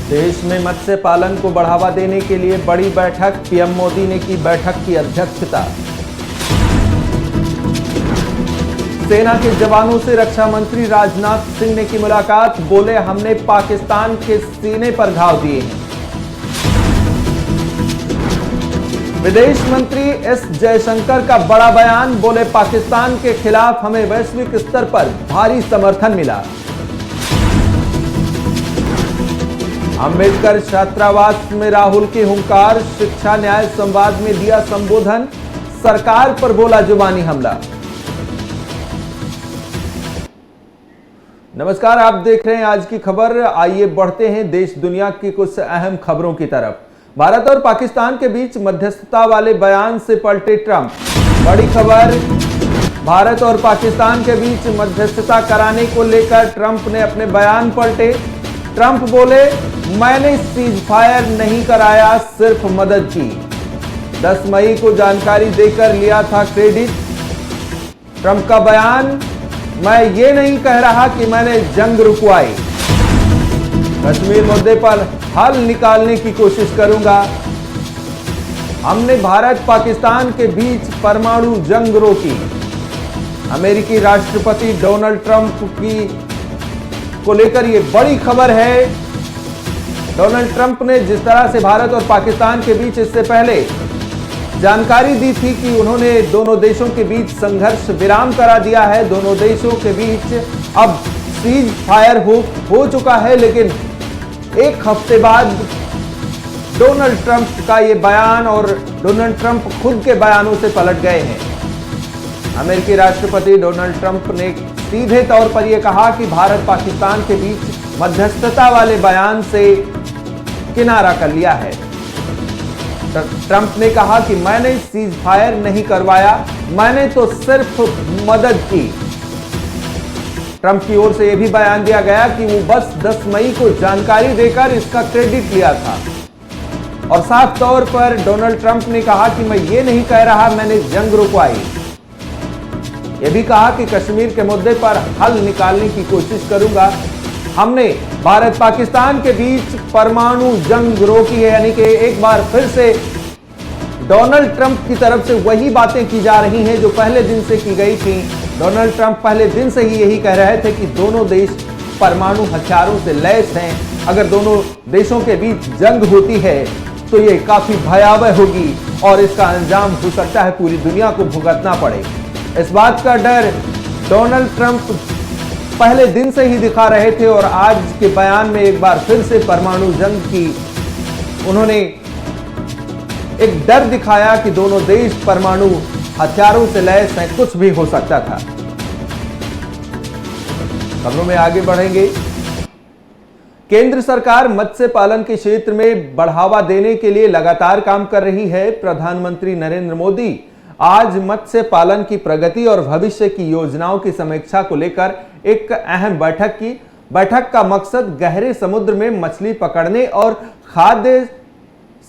देश में मत्स्य पालन को बढ़ावा देने के लिए बड़ी बैठक, पीएम मोदी ने की बैठक की अध्यक्षता। सेना के जवानों से रक्षा मंत्री राजनाथ सिंह ने की मुलाकात, बोले हमने पाकिस्तान के सीने पर घाव दिए हैं। विदेश मंत्री एस जयशंकर का बड़ा बयान, बोले पाकिस्तान के खिलाफ हमें वैश्विक स्तर पर भारी समर्थन मिला। अंबेडकर छात्रावास में राहुल की हुंकार, शिक्षा न्याय संवाद में दिया संबोधन, सरकार पर बोला जुबानी हमला। नमस्कार, आप देख रहे हैं आज की खबर। आइए बढ़ते हैं देश दुनिया की कुछ अहम खबरों की तरफ। भारत और पाकिस्तान के बीच मध्यस्थता वाले बयान से पलटे ट्रंप। बड़ी खबर, भारत और पाकिस्तान के बीच मध्यस्थता कराने को लेकर ट्रंप ने अपने बयान पलटे। ट्रंप बोले, मैंने सीज फायर नहीं कराया, सिर्फ मदद की। 10 मई को जानकारी देकर लिया था क्रेडिट। ट्रंप का बयान, मैं ये नहीं कह रहा कि मैंने जंग रुकवाई, कश्मीर मुद्दे पर हल निकालने की कोशिश करूंगा। हमने भारत पाकिस्तान के बीच परमाणु जंग रोकी। अमेरिकी राष्ट्रपति डोनाल्ड ट्रंप को लेकर यह बड़ी खबर है। डोनाल्ड ट्रंप ने जिस तरह से भारत और पाकिस्तान के बीच इससे पहले जानकारी दी थी कि उन्होंने दोनों देशों के बीच संघर्ष विराम करा दिया है, दोनों देशों के बीच अब सीज फायर हो चुका है, लेकिन एक हफ्ते बाद डोनाल्ड ट्रंप का ये बयान और डोनाल्ड ट्रंप खुद के बयानों से पलट गए हैं। अमेरिकी राष्ट्रपति डोनाल्ड ट्रंप ने सीधे तौर पर यह कहा कि भारत पाकिस्तान के बीच मध्यस्थता वाले बयान से किनारा कर लिया है। ट्रंप ने कहा कि मैंने सीज फायर नहीं करवाया, मैंने तो सिर्फ मदद की। ट्रंप की ओर से यह भी बयान दिया गया कि वो बस 10 मई को जानकारी देकर इसका क्रेडिट लिया था। और साफ तौर पर डोनाल्ड ट्रंप ने कहा कि मैं ये नहीं कह रहा मैंने जंग रुकवाई। यह भी कहा कि कश्मीर के मुद्दे पर हल निकालने की कोशिश करूंगा। हमने भारत पाकिस्तान के बीच परमाणु जंग रोकी है, यानी कि एक बार फिर से डोनाल्ड ट्रंप की तरफ से वही बातें की जा रही हैं जो पहले दिन से की गई थी। डोनाल्ड ट्रंप पहले दिन से ही यही कह रहे थे कि दोनों देश परमाणु हथियारों से लैस हैं। अगर दोनों देशों के बीच जंग होती है तो ये काफी भयावह होगी और इसका अंजाम हो सकता है पूरी दुनिया को भुगतना पड़े। इस बात का डर डोनाल्ड ट्रंप पहले दिन से ही दिखा रहे थे और आज के बयान में एक बार फिर से परमाणु जंग की उन्होंने एक डर दिखाया कि दोनों देश परमाणु हथियारों से लैस हैं, कुछ भी हो सकता था। खबरों में आगे बढ़ेंगे। केंद्र सरकार मत्स्य पालन के क्षेत्र में बढ़ावा देने के लिए लगातार काम कर रही है। प्रधानमंत्री नरेंद्र मोदी आज मत्स्य पालन की प्रगति और भविष्य की योजनाओं की समीक्षा को लेकर एक अहम बैठक की। बैठक का मकसद गहरे समुद्र में मछली पकड़ने और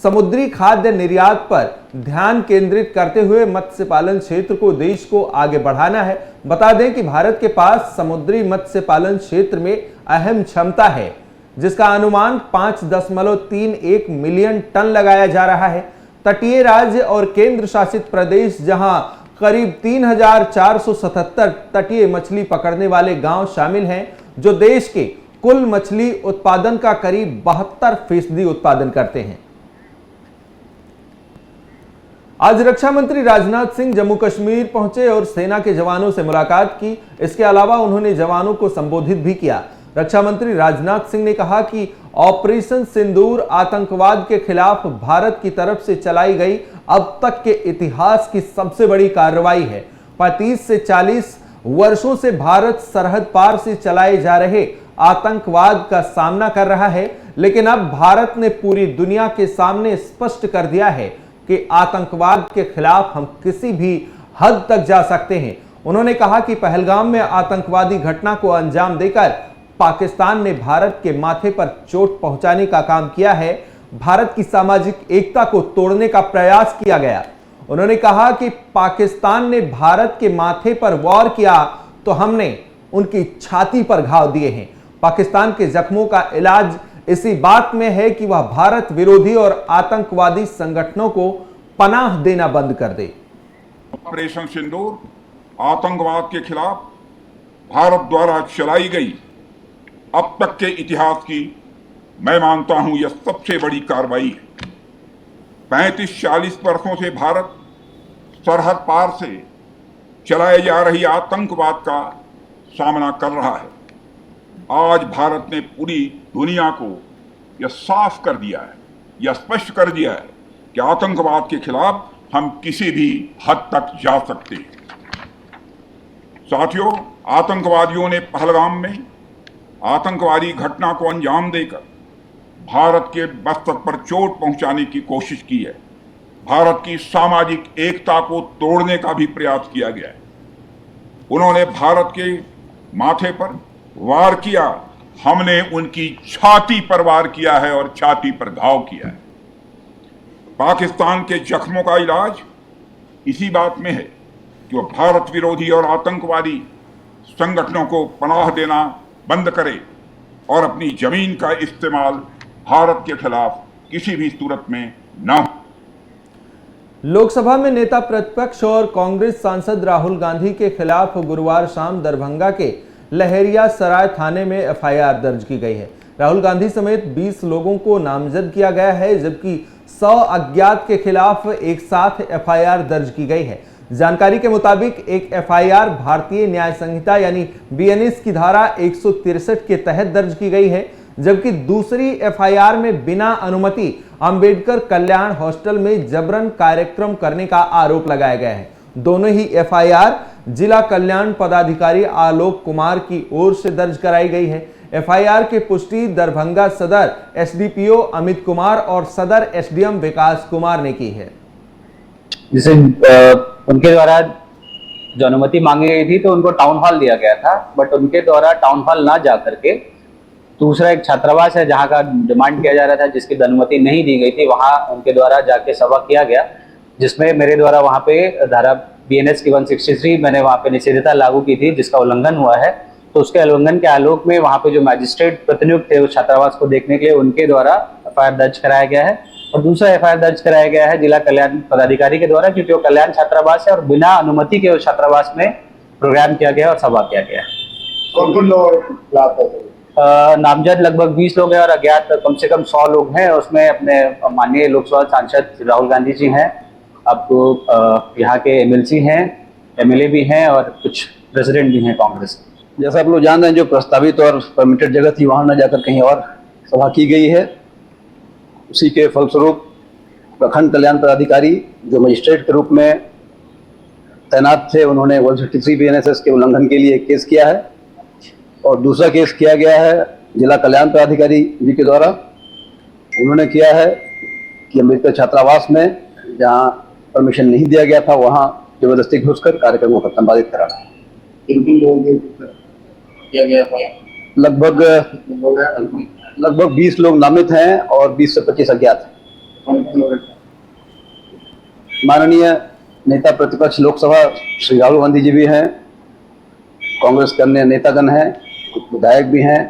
समुद्री खाद्य निर्यात पर ध्यान केंद्रित करते हुए मत्स्य पालन क्षेत्र को देश को आगे बढ़ाना है। बता दें कि भारत के पास समुद्री मत्स्य पालन क्षेत्र में अहम क्षमता है, जिसका अनुमान 5.31 मिलियन टन लगाया जा रहा है। तटीय राज्य और केंद्र शासित प्रदेश, जहां करीब 3,477 तटीय मछली पकड़ने वाले गांव शामिल हैं, जो देश के कुल मछली उत्पादन का करीब 72% उत्पादन करते हैं। आज रक्षा मंत्री राजनाथ सिंह जम्मू कश्मीर पहुंचे और सेना के जवानों से मुलाकात की। इसके अलावा उन्होंने जवानों को संबोधित भी किया। रक्षा मंत्री राजनाथ सिंह ने कहा कि ऑपरेशन सिंदूर आतंकवाद के खिलाफ भारत की तरफ से चलाई गई अब तक के इतिहास की सबसे बड़ी कार्रवाई है। 35 से 40 वर्षों से भारत सरहद पार से चलाए जा रहे आतंकवाद का सामना कर रहा है, लेकिन अब भारत ने पूरी दुनिया के सामने स्पष्ट कर दिया है कि आतंकवाद के खिलाफ हम किसी भी हद तक जा सकते हैं। उन्होंने कहा कि पहलगाम में आतंकवादी घटना को अंजाम देकर पाकिस्तान ने भारत के माथे पर चोट पहुंचाने का काम किया है। भारत की सामाजिक एकता को तोड़ने का प्रयास किया गया। उन्होंने कहा कि पाकिस्तान ने भारत के माथे पर वार किया तो हमने उनकी छाती पर घाव दिए हैं। पाकिस्तान के जख्मों का इलाज इसी बात में है कि वह भारत विरोधी और आतंकवादी संगठनों को पनाह देना बंद कर दे। ऑपरेशन सिंदूर आतंकवाद के खिलाफ भारत द्वारा चलाई गई अब तक के इतिहास की मैं मानता हूं यह सबसे बड़ी कार्रवाई है। 35-40 वर्षों से भारत सरहद पार से चलाए जा रही आतंकवाद का सामना कर रहा है। आज भारत ने पूरी दुनिया को यह साफ कर दिया है, यह स्पष्ट कर दिया है कि आतंकवाद के खिलाफ हम किसी भी हद तक जा सकते हैं। साथियों, आतंकवादियों ने पहलगाम में आतंकवादी घटना को अंजाम देकर भारत के मस्तक पर चोट पहुंचाने की कोशिश की है। भारत की सामाजिक एकता को तोड़ने का भी प्रयास किया गया है। उन्होंने भारत के माथे पर वार किया, हमने उनकी छाती पर वार किया है और छाती पर घाव किया है। पाकिस्तान के जख्मों का इलाज इसी बात में है कि वह भारत विरोधी और आतंकवादी संगठनों को पनाह देना बंद करे और अपनी जमीन का इस्तेमाल भारत के खिलाफ किसी भी सूरत में न हो। लोकसभा में नेता प्रतिपक्ष और कांग्रेस सांसद राहुल गांधी के खिलाफ गुरुवार शाम दरभंगा के लहेरिया सराय थाने में एफआईआर दर्ज की गई है। राहुल गांधी समेत 20 लोगों को नामजद किया गया है, जबकि 100 अज्ञात के खिलाफ एक साथ एफआईआर दर्ज की गई है। जानकारी के मुताबिक एक एफआईआर भारतीय न्याय संहिता यानी बीएनएस की धारा 163 के तहत दर्ज की गई है, जबकि दूसरी एफआईआर में बिना अनुमति अंबेडकर कल्याण हॉस्टल में जबरन कार्यक्रम करने का आरोप लगाया गया है। दोनों ही एफआईआर जिला कल्याण पदाधिकारी आलोक कुमार की ओर से दर्ज कराई गई है। एफआईआर की पुष्टि दरभंगा सदर एसडीपीओ अमित कुमार और सदर एसडीएम विकास कुमार ने की है। जिसे उनके द्वारा जो अनुमति मांगी गई थी तो उनको टाउन हॉल दिया गया था, बट उनके द्वारा टाउन हॉल ना जा करके दूसरा एक छात्रावास है जहां का डिमांड किया जा रहा था, जिसकी अनुमति नहीं दी गई थी, वहां उनके द्वारा जाके सभा किया गया, जिसमें मेरे द्वारा वहां पे धारा बीएनएस की 163 मैंने वहां पे निषेधता लागू की थी, जिसका उल्लंघन हुआ है। तो उसके उल्लंघन के आलोक में वहां पे जो मैजिस्ट्रेट प्रतिनियुक्त थे उस छात्रावास को देखने के लिए उनके द्वारा एफआईआर दर्ज कराया गया है। और दूसरा एफआईआर दर्ज कराया गया है जिला कल्याण पदाधिकारी के द्वारा, क्योंकि वो कल्याण छात्रावास है और बिना अनुमति के उस छात्रावास में प्रोग्राम किया गया और सभा किया गया है। कौन लोग नामजद लगभग 20 लोग हैं और अज्ञात कम से कम 100 लोग हैं। उसमें अपने माननीय लोकसभा सांसद राहुल गांधी जी हैं, आपको यहाँ के एमएलसी हैं, एमएलए भी हैं और कुछ प्रेसिडेंट भी हैं कांग्रेस। जैसा आप लोग जान रहे हैं, जो प्रस्तावित और परमिटेड जगह थी वहां न जाकर कहीं और सभा की गई है। उसी के फलस्वरूप प्रखंड कल्याण पदाधिकारी जो मजिस्ट्रेट के रूप में तैनात थे, उन्होंने 163 बीएनएस के उल्लंघन के लिए केस किया है और दूसरा केस किया गया है जिला कल्याण पदाधिकारी जी के द्वारा। उन्होंने किया है कि अम्बेडकर छात्रावास में जहां परमिशन नहीं दिया गया था वहां जबरदस्ती घुसकर कार्यक्रमों को संपादित करा। लगभग 20 लोग नामित हैं और 20 से 25 अज्ञात हैं। माननीय नेता प्रतिपक्ष लोकसभा श्री राहुल गांधी जी भी हैं, कांग्रेस के अन्य नेतागण हैं, कुछ विधायक भी हैं,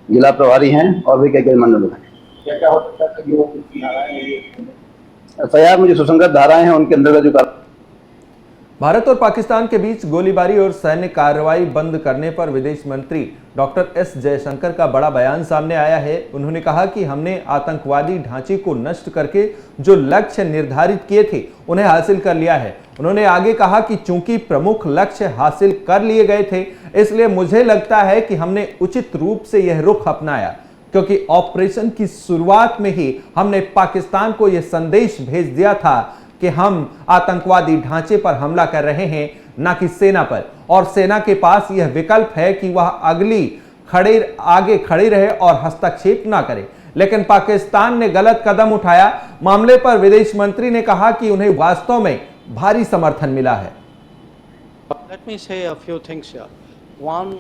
जिला प्रभारी हैं और भी कई मंडल हैं। एफआईआर में जो सुसंगत धाराएं हैं उनके अंतर्गत जो भारत और पाकिस्तान के बीच गोलीबारी और सैन्य कार्रवाई बंद करने पर विदेश मंत्री डॉक्टर एस जयशंकर का बड़ा बयान सामने आया है। उन्होंने कहा कि हमने आतंकवादी ढांचे को नष्ट करके जो लक्ष्य निर्धारित किए थे उन्हें हासिल कर लिया है। उन्होंने आगे कहा कि चूंकि प्रमुख लक्ष्य हासिल कर लिए गए थे, इसलिए मुझे लगता है कि हमने उचित रूप से यह रुख अपनाया, क्योंकि ऑपरेशन की शुरुआत में ही हमने पाकिस्तान को यह संदेश भेज दिया था कि हम आतंकवादी ढांचे पर हमला कर रहे हैं, न कि सेना पर, और सेना के पास यह विकल्प है कि वह आगे खड़ी रहे और हस्तक्षेप ना करे। लेकिन पाकिस्तान ने गलत कदम उठाया। मामले पर विदेश मंत्री ने कहा कि उन्हें वास्तव में भारी समर्थन मिला है। Let me say a few things here. One,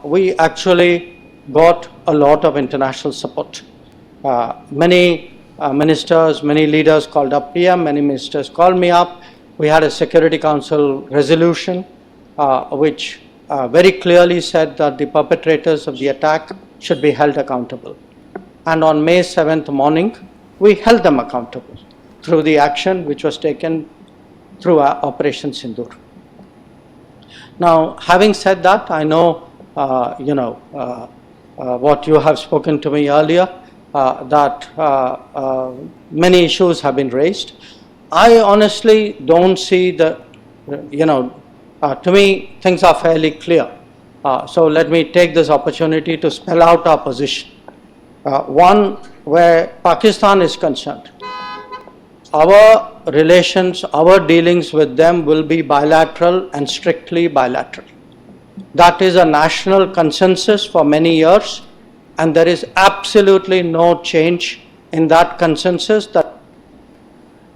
we actually got a lot of international support. Many ministers, many leaders called up PM, many ministers called me up. We had a Security Council resolution which very clearly said that the perpetrators of the attack should be held accountable. and on May 7th morning, we held them accountable through the action which was taken through our Operation Sindoor. Now, having said that, I know, what you have spoken to me earlier, that many issues have been raised. I honestly don't see to me, things are fairly clear. So let me take this opportunity to spell out our position. One, where Pakistan is concerned, our relations, our dealings with them will be bilateral and strictly bilateral. That is a national consensus for many years, and there is absolutely no change in that consensus. That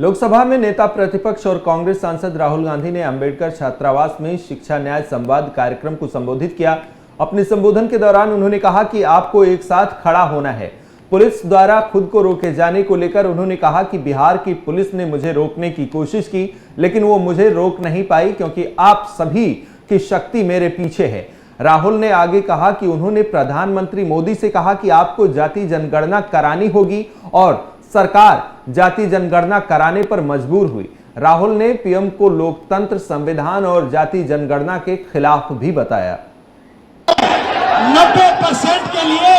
Lok Sabha में नेता प्रतिपक्ष और कांग्रेस सांसद राहुल गांधी ने अंबेडकर छात्रावास में शिक्षा न्याय संवाद कार्यक्रम को संबोधित किया। अपने संबोधन के दौरान उन्होंने कहा कि आपको एक साथ खड़ा होना है। पुलिस द्वारा खुद को रोके जाने को लेकर उन्होंने कहा कि बिहार की पुलिस ने मुझे रोकने की कोशिश की, लेकिन वो मुझे रोक नहीं पाई क्योंकि आप सभी की शक्ति मेरे पीछे है। राहुल ने आगे कहा कि उन्होंने प्रधानमंत्री मोदी से कहा कि आपको जाति जनगणना करानी होगी और सरकार जाति जनगणना कराने पर मजबूर हुई। राहुल ने पीएम को लोकतंत्र, संविधान और जाति जनगणना के खिलाफ भी बताया। 90% के लिए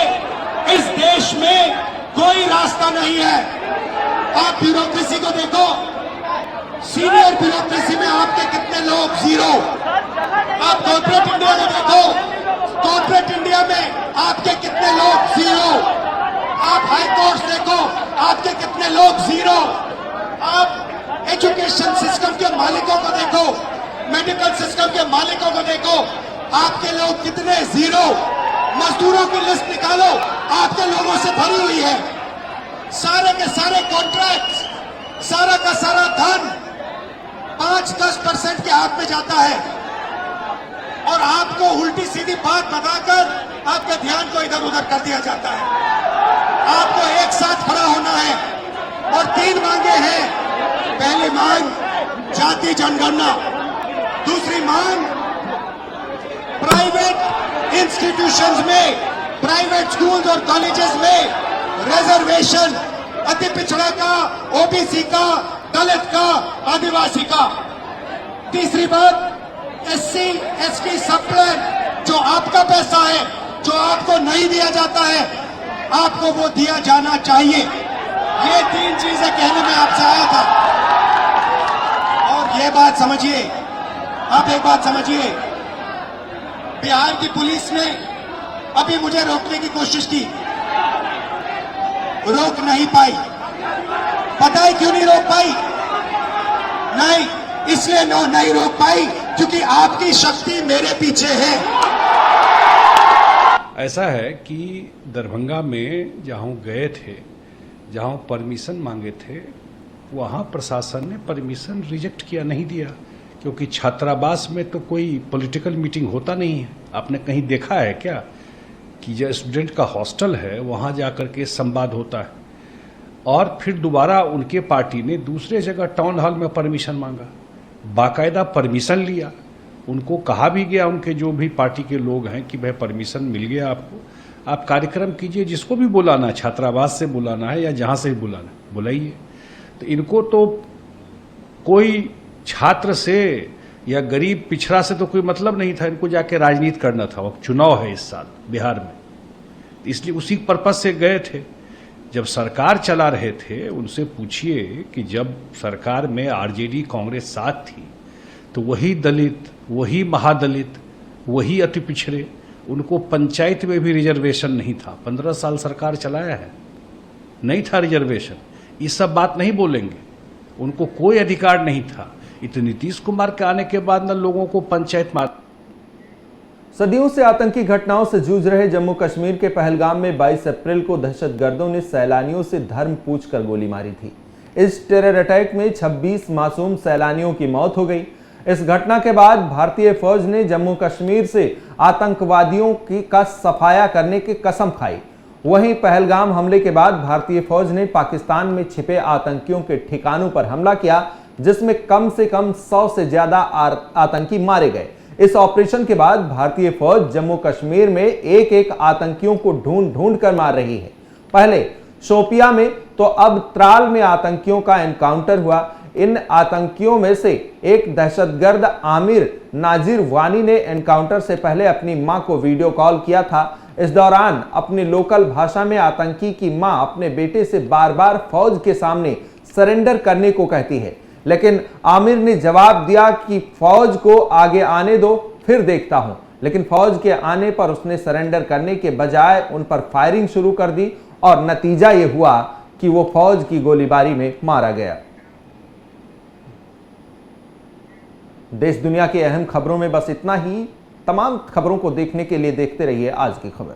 इस देश में कोई रास्ता नहीं है। आप ब्यूरोक्रेसी को देखो, सीनियर ब्यूरोक्रेसी में आपके कितने लोग, जीरो। आप कॉर्पोरेट इंडिया में देखो, कॉर्पोरेट इंडिया में आपके कितने लोग, जीरो। आप हाई कोर्ट देखो, आपके कितने लोग, जीरो। आप एजुकेशन सिस्टम के मालिकों को देखो, मेडिकल सिस्टम के मालिकों को देखो, आपके लोग कितने, जीरो। मजदूरों की लिस्ट निकालो, आपके लोगों से भरी हुई है। सारे के सारे कॉन्ट्रैक्ट, सारा का सारा धन 5-10% के हाथ में जाता है और आपको उल्टी सीधी बात बताकर आपके ध्यान को इधर उधर कर दिया जाता है। आपको एक साथ खड़ा होना है और 3 मांगे हैं। पहली मांग जाति जनगणना, दूसरी मांग प्राइवेट इंस्टीट्यूशंस में, प्राइवेट स्कूल्स और कॉलेजेस में रिजर्वेशन, अति पिछड़ा का, ओबीसी का, दलित का, आदिवासी का। तीसरी बात एससी एसटी सब प्लान, जो आपका पैसा है, जो आपको नहीं दिया जाता है, आपको वो दिया जाना चाहिए। ये 3 चीजें कहने में आपसे आया था। और ये बात समझिए, आप एक बात समझिए, बिहार की पुलिस ने अभी मुझे रोकने की कोशिश की, रोक नहीं पाई। पता है क्यों नहीं रोक पाई? नहीं, इसलिए नहीं रोक पाई क्योंकि आपकी शक्ति मेरे पीछे है। ऐसा है कि दरभंगा में जहाँ गए थे, जहाँ परमिशन मांगे थे, वहाँ प्रशासन ने परमिशन रिजेक्ट किया, नहीं दिया, क्योंकि छात्रावास में तो कोई पॉलिटिकल मीटिंग होता नहीं है। आपने कहीं देखा है क्या कि जो स्टूडेंट का हॉस्टल है वहाँ जाकर के संवाद होता है? और फिर दोबारा उनके पार्टी ने दूसरे जगह टाउन हॉल में परमिशन मांगा, बाकायदा परमिशन लिया, उनको कहा भी गया, उनके जो भी पार्टी के लोग हैं, कि भाई परमिशन मिल गया आपको, आप कार्यक्रम कीजिए, जिसको भी बुलाना है, छात्रावास से बुलाना है या जहाँ से भी बुलाना है बुलाइए। तो इनको तो कोई छात्र से या गरीब पिछड़ा से तो कोई मतलब नहीं था, इनको जाके राजनीति करना था। अब चुनाव है इस साल बिहार में, इसलिए उसी पर्पज से गए थे। जब सरकार चला रहे थे, उनसे पूछिए कि जब सरकार में आरजेडी कांग्रेस साथ थी तो वही दलित, वही महादलित, वही अति पिछड़े, उनको पंचायत में भी रिजर्वेशन नहीं था। 15 साल सरकार चलाया है, नहीं था रिजर्वेशन। ये सब बात नहीं बोलेंगे, उनको कोई अधिकार नहीं था। इतने नीतीश कुमार के आने के बाद न लोगों को पंचायत मार। सदियों से आतंकी घटनाओं से जूझ रहे जम्मू कश्मीर के पहलगाम में 22 अप्रैल को दहशतगर्दों ने सैलानियों से धर्म पूछकर गोली मारी थी। इस टेरर अटैक में 26 मासूम सैलानियों की मौत हो गई। इस घटना के बाद भारतीय फौज ने जम्मू कश्मीर से आतंकवादियों का सफाया करने की कसम खाई। वहीं पहलगाम हमले के बाद भारतीय फौज ने पाकिस्तान में छिपे आतंकियों के ठिकानों पर हमला किया, जिसमें कम से कम 100 से ज्यादा आतंकी मारे गए। इस ऑपरेशन के बाद भारतीय फौज जम्मू कश्मीर में एक एक आतंकियों को ढूंढ कर मार रही है। पहले शोपिया में तो अब त्राल में आतंकियों का एनकाउंटर हुआ। इन आतंकियों में से एक दहशतगर्द आमिर नाजिर वानी ने एनकाउंटर से पहले अपनी मां को वीडियो कॉल किया था। इस दौरान अपनी लोकल भाषा में आतंकी की मां अपने बेटे से बार बार फौज के सामने सरेंडर करने को कहती है, लेकिन आमिर ने जवाब दिया कि फौज को आगे आने दो, फिर देखता हूं। लेकिन फौज के आने पर उसने सरेंडर करने के बजाय उन पर फायरिंग शुरू कर दी और नतीजा यह हुआ कि वो फौज की गोलीबारी में मारा गया। देश दुनिया की अहम खबरों में बस इतना ही। तमाम खबरों को देखने के लिए देखते रहिए आज की खबर।